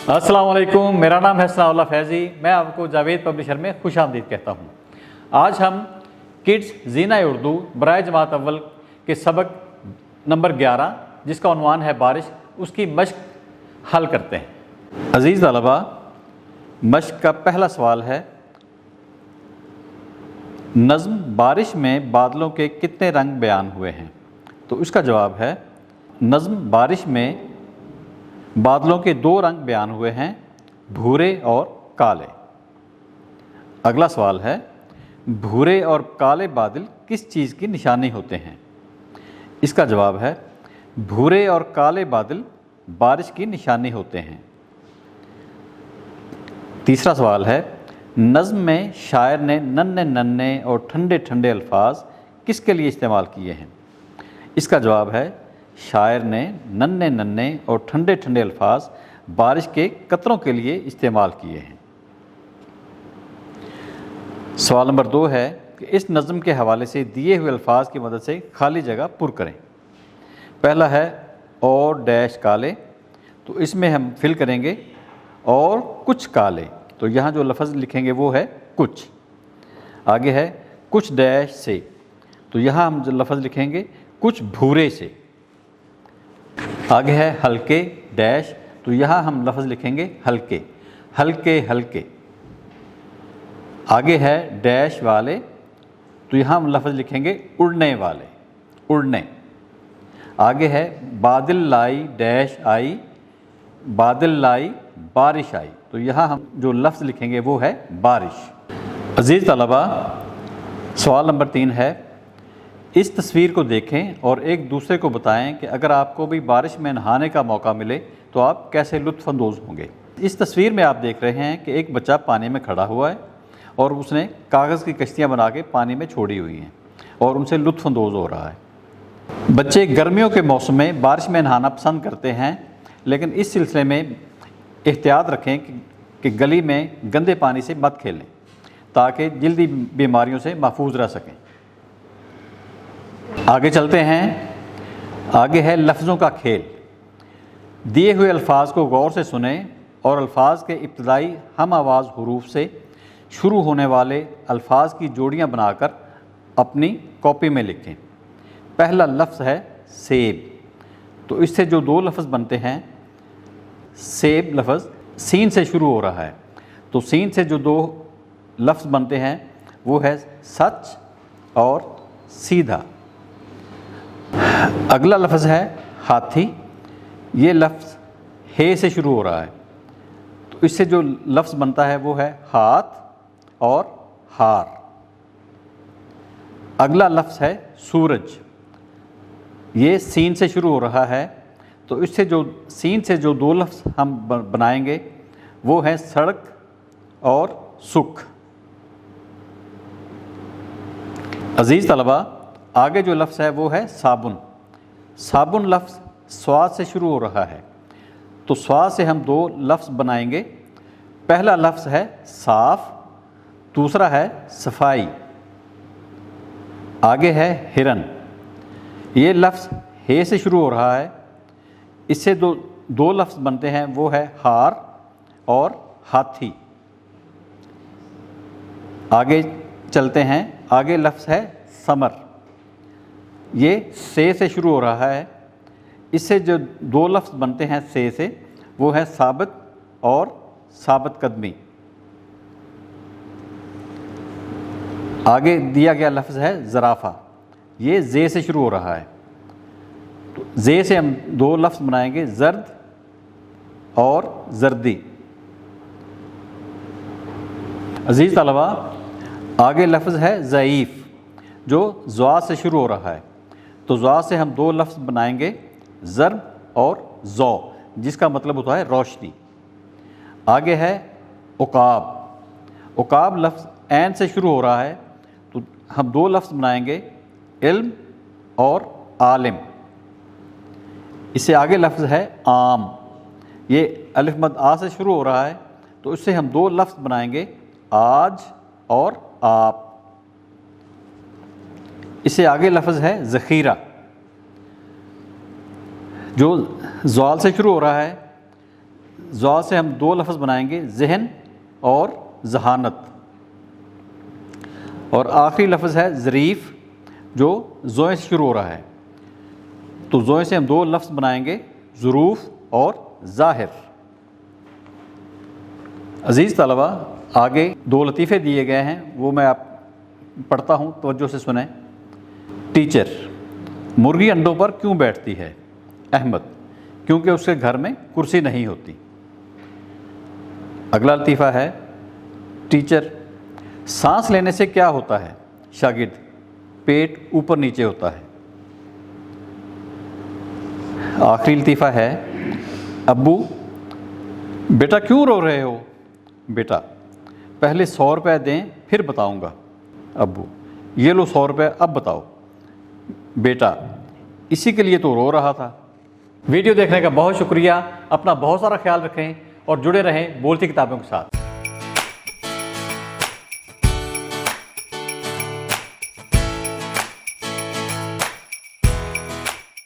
अस्सलाम वालेकुम, मेरा नाम है सनाउल्लाह फैज़ी। मैं आपको जावेद पब्लिशर में खुश आमदीद कहता हूँ। आज हम किड्स ज़ीना उर्दू बराए जमात अव्वल के सबक नंबर 11 जिसका उन्वान है बारिश, उसकी मश्क हल करते हैं। अज़ीज़ तलबा, मश्क का पहला सवाल है, नज़्म बारिश में बादलों के कितने रंग बयान हुए हैं? तो इसका जवाब है, नज़्म बारिश में बादलों के 2 रंग बयान हुए हैं, भूरे और काले। अगला सवाल है, भूरे और काले बादल किस चीज़ की निशानी होते हैं? इसका जवाब है, भूरे और काले बादल बारिश की निशानी होते हैं। तीसरा सवाल है, नज़्म में शायर ने नन्हे नन्हे और ठंडे ठंडे अल्फाज किसके लिए इस्तेमाल किए हैं? इसका जवाब है, शायर ने नन्हे नन्हे और ठंडे ठंडे अल्फाज बारिश के कतरों के लिए इस्तेमाल किए हैं। सवाल नंबर 2 है कि इस नज़्म के हवाले से दिए हुए अल्फाज की मदद से खाली जगह पुर करें। पहला है और डैश काले, तो इसमें हम फिल करेंगे और कुछ काले, तो यहाँ जो लफ्ज़ लिखेंगे वो है कुछ। आगे है कुछ डैश से, तो यहाँ हम जो लफ्ज़ लिखेंगे कुछ भूरे से। आगे है हल्के डैश, तो यहाँ हम लफ्ज़ लिखेंगे हल्के, हल्के हल्के। आगे है डैश वाले, तो यहाँ हम लफ्ज़ लिखेंगे उड़ने वाले, उड़ने। आगे है बादल लाई डैश आई, बादल लाई बारिश आई, तो यहाँ हम जो लफ्ज़ लिखेंगे वो है बारिश। अज़ीज़ तलबा, सवाल नंबर 3 है, इस तस्वीर को देखें और एक दूसरे को बताएं कि अगर आपको भी बारिश में नहाने का मौका मिले तो आप कैसे लुत्फ़ अंदोज़ होंगे। इस तस्वीर में आप देख रहे हैं कि एक बच्चा पानी में खड़ा हुआ है और उसने कागज़ की कश्तियाँ बना के पानी में छोड़ी हुई हैं और उनसे लुत्फ़ अंदोज़ हो रहा है। बच्चे गर्मियों के मौसम में बारिश में नहाना पसंद करते हैं, लेकिन इस सिलसिले में एहतियात रखें कि गली में गंदे पानी से मत खेलें ताकि जल्दी बीमारियों से महफूज रह सकें। आगे चलते हैं। आगे है लफ्ज़ों का खेल। दिए हुए अल्फाज को गौर से सुने और अल्फाज के इब्तदाई हम आवाज़ हुरूफ से शुरू होने वाले अल्फाज की जोड़ियां बनाकर अपनी कॉपी में लिखें। पहला लफ्ज़ है सेब, तो इससे जो 2 लफ्ज़ बनते हैं, सेब लफ्ज़ सीन से शुरू हो रहा है, तो सीन से जो 2 लफ्ज़ बनते हैं वो है सच और सीधा। अगला लफ्ज़ है हाथी, ये लफ्ज़ हे से शुरू हो रहा है, तो इससे जो लफ्ज़ बनता है वो है हाथ और हार। अगला लफ्ज़ है सूरज, ये सीन से शुरू हो रहा है, तो इससे जो सीन से जो 2 लफ्ज़ हम बनाएंगे वो है सड़क और सुख। अज़ीज़ तलबा, आगे जो लफ्ज़ है वो है साबुन। साबुन लफ्ज़ स्वाद से शुरू हो रहा है, तो स्वाद से हम 2 लफ्ज़ बनाएंगे। पहला लफ्ज़ है साफ़, दूसरा है सफाई। आगे है हिरन, ये लफ्ज़ हे से शुरू हो रहा है, इससे दो लफ्ज़ बनते हैं, वो है हार और हाथी। आगे चलते हैं। आगे लफ्ज़ है समर, ये से शुरू हो रहा है, इससे जो 2 लफ्ज़ बनते हैं से, वो है साबित और साबित कदमी। आगे दिया गया लफ्ज़ है ज़राफ़ा, ये जे से शुरू हो रहा है, तो जे से हम 2 लफ्ज़ बनाएंगे, ज़र्द और ज़र्दी। अज़ीज़ तलबा, आगे लफ्ज़ है ज़ईफ़, जो ज़्वा से शुरू हो रहा है, तो ज़्वा से हम 2 लफ्ज़ बनाएंगे, ज़र्ब और ज़ौ, जिसका मतलब होता है रोशनी। आगे है उकाब। उकाब लफ्ज़ ऐन से शुरू हो रहा है, तो हम 2 लफ्ज़ बनाएंगे, इल्म और आलिम। इससे आगे लफ्ज़ है आम, ये अलिफ मद आ से शुरू हो रहा है, तो इससे हम 2 लफ्ज़ बनाएंगे, आज और आप। इससे आगे लफ्ज़ है ज़ख़ीरा, जो ज़ाल से शुरू हो रहा है, ضاد سے ہم دو لفظ بنائیں گے، ذہن اور ذہانت، اور آخری لفظ ہے ظریف جو زوئے سے شروع ہو رہا ہے، تو زوئے سے ہم دو لفظ بنائیں گے، ظروف اور ظاہر۔ عزیز طلبہ، آگے دو لطیفے دیے گئے ہیں، وہ میں آپ پڑھتا ہوں، توجہ سے سنیں۔ ٹیچر: مرغی انڈوں پر کیوں بیٹھتی ہے؟ احمد: کیونکہ اس کے گھر میں کرسی نہیں ہوتی۔ اگلا لطیفہ ہے، ٹیچر: سانس لینے سے کیا ہوتا ہے؟ شاگرد: پیٹ اوپر نیچے ہوتا ہے۔ آخری لطیفہ ہے، ابو: بیٹا کیوں رو رہے ہو؟ بیٹا: پہلے 100 روپے دیں پھر بتاؤں گا۔ ابو: یہ لو 100 روپے، اب بتاؤ۔ بیٹا: اسی کے لیے تو رو رہا تھا۔ ویڈیو دیکھنے کا بہت شکریہ، اپنا بہت سارا خیال رکھیں اور جڑے رہیں بولتی کتابوں کے ساتھ۔